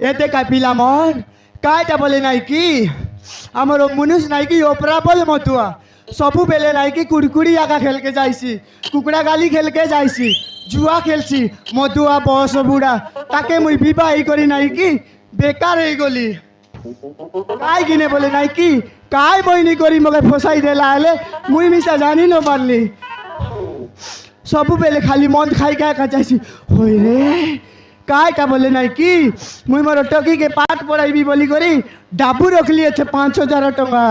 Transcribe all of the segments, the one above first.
এতে কাপিলা মন কাইটা বলে নাই কি আমার মনুষ নাই কি ওপরা বল মতুয়া सबू बेले নাই কি কুড়কুড়ি আঁকা খেলকে যাইছি কুকুড়া গালি খেলকে যাইছি জুয়া খেলছি মধুয়া বস বুড়া তাকে মুই বিবাহ করি নাই কি বেকার হয়ে গলি কাই কিনে বলে নাই কি কাই বইনি করি মগে ফসাই দেলা হলে মুই মিশা জানি ন পারলি सबू बेले खाली মদ খাই খাই যাইছি হই রে কাইটা বলে নাই কি মুই মোর টকিকে পাঠ পড়াইবি বলি করি ডাবু রখলি আছে 5,000 টাকা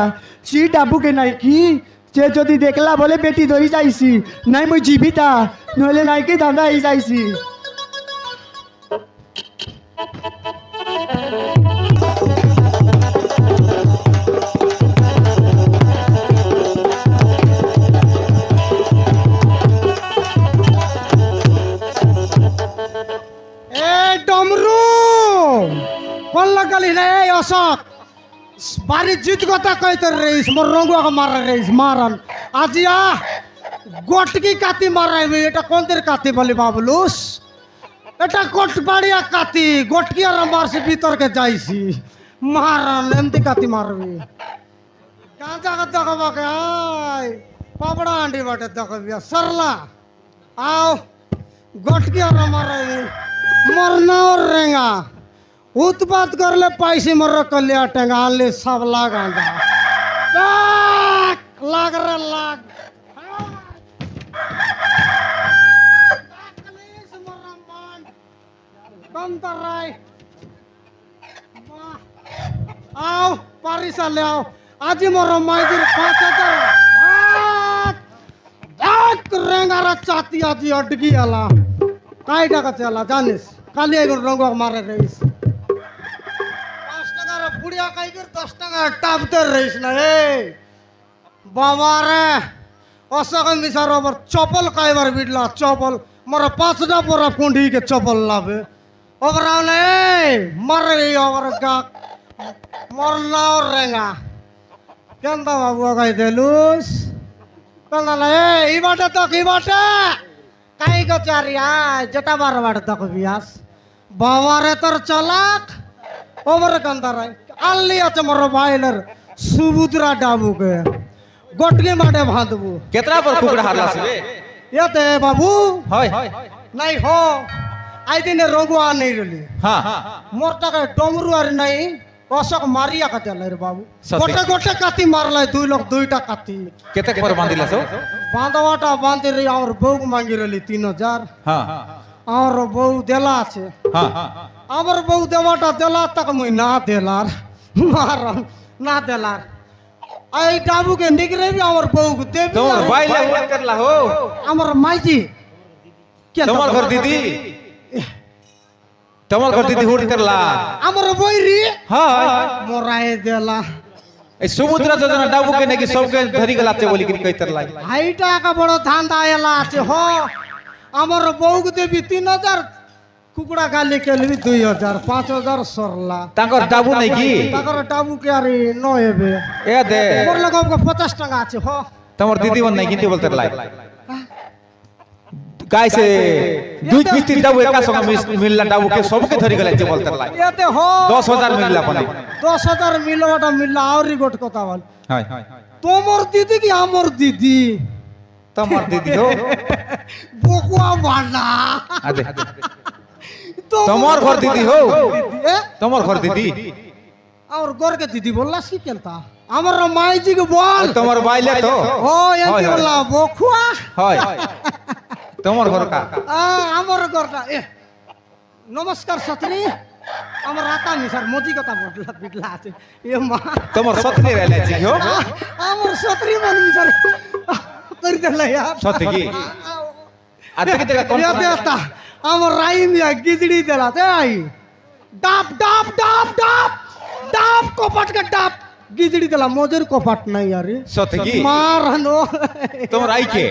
সি ডাবুকে নাই কি সে যদি দেখলা বলে বেটি ধরি যাইছি নাই মুই জীবিতা নইলে নাই কি দাদা হয়ে যাইছি ডমরু কোন লাগালি রে অশোক বাড়ির জিত কথা কইতে রইস মোর রঙ্গুয়া মারা রইস মারান আজিয়া গটকি কাতি মারাইবে এটা কোনদের কাতি বলি বাবলুস এটা কোটবাড়িয়া কাতি গটকি আর মারছি ভিতরকে যাইছি মারান এমতি কাতি মারবে গাঁজা দেখাবাকে আয় পাবড়া আন্ডি বাটে দেখাবি सरला आओ गटकी और माराइबे मरना और रेंगा उत्पात कर ले पैसे मर कलिया टेंगा ले सब लाग आंदा लाग रे लाग कम कर राय आओ पारिसा ले आओ आज मरो माइदिर 5,000 रेंगा रा चाती आज अडगी आला काई टाका चला जानिस काली एगो रंग मारे रईस 5 টাকা রে বুড়িয়া কাই कर 10 টাকা টাপতে রইস না রে বাবা রে অসক মিসার ওপর চপল কাইবার বিডলা চপল মোর 5টা পরা পুঁডি के চপল লাভে ওবরাও নে মারে ওবর গা মোর নাও রেঙ্গা কেনতা বাবু কাই দেলুস কেনতা লে ই বাটা তো কি বাটা কাই গচারিয়া যেটা বারবার তক বিয়াস বাবারে তোর চলাক ওমরে কান্দারাই আল্লি আছে মোর ভাইলের সুবুদ্রা ডাবুকে গটকে মাঠে ভাঁদবু केतना पर कुकड़ा हारला से এতে বাবু হয় নাই হো আই দিনে রগুয়া নেই রলি हां মোর টাকা ডমরু আর নাই অশোক মারিয়া কাতে রে বাবু সত্যি? গোটে গোটে কাতি মারলাই 2 লোক 2টা কাতি केते पर बांधिला सो বাঁধবাটা বাঁধি রে আর বউ মাঙ্গি রলি 3,000 हां আর বউ দেলা আছে हां আমার বউ দেওয়াটা দেলা তাকে মুই না দেলার মারন না দেলার এই ডাবুকে নিগরেবি আমার বউকে দেবি तोर भाई ले हुआ करला हो আমার মাইজি কে तोमर घर दीदी तोमर घर दीदी हुड़ करला আমার বইরি हां মোরাই দেলা ए समुद्र जोजना डाबू के नेकी सबके धरी गलाते बोली कि कइतरला হাইটা কা বড় ধান্দা এলা আছে হ আমার বউকে দেবি 3,000 কুকুড়া গালি কেলবি 2,000 5,000 সরলা तांकर डाबू नहीं की তাকর ডাবু কে আরে নয়েবে ए दे মোর লগে 50 টাকা আছে হ तोमर दीदी वन नहीं किते बोलतरला गाय से दुई किस्ती डाबू एका संग मिलला डाबू के सबके धरी गलाते बोलतरला এতে হ 10,000 मिलला पने 10,000 মিলওয়াটা মিললা আউরি গোট কথা বল हां তোমার দিদি কি আমার দিদি तोमर दीदी हो বকুয়া বানা आदे तोमर घर दीदी हो तोमर घर दीदी और गोर के दीदी बोलला सी केनता আমার মাইজি কে বল तोमर बाइले तो ও এতে বললা বকুয়া হয় তোমার ঘর কা আমার ঘরটা নমস্কার ছাত্রী আমার রাতা মিসার মজি কথা বললা বিটলা আছে এ মা তোমার সত্যি রেলে জি हो আমার ছাত্রী মন মিসার করি দেলা यार সত্যি কি আতে কি দেখা কোন দেতা আমার রাই মিয়া গিজড়ি দেলা তাই ডাব ডাব ডাব ডাব ডাব কপাট কে ডাব গিজড়ি দেলা মজুর কপাট নাই আরে সত্যি কি মারনো তোমার আই কে